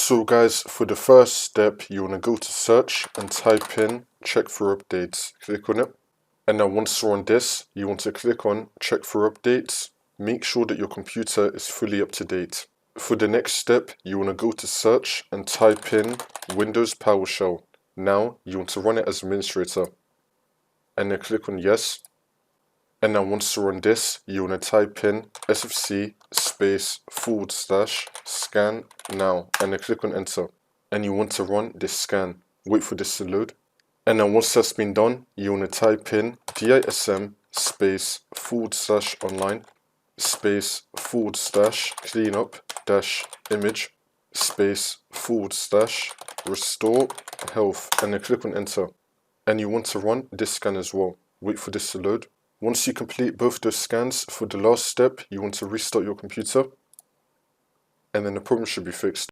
So guys, for the first step, you want to go to search and type in check for updates. Click on it. And now once you're on this, you want to click on check for updates. Make sure that your computer is fully up to date. For the next step, you want to go to search and type in Windows PowerShell. Now you want to run it as administrator. And then click on yes. And now once you're on this, you want to type in sfc /scan now and then click on enter. And you want to run this scan. Wait for this to load. And then once that's been done, you want to type in dism /online /cleanup-image /restore health and then click on enter. And you want to run this scan as well. Wait for this to load. Once you complete both those scans, for the last step, you want to restart your computer and then the problem should be fixed.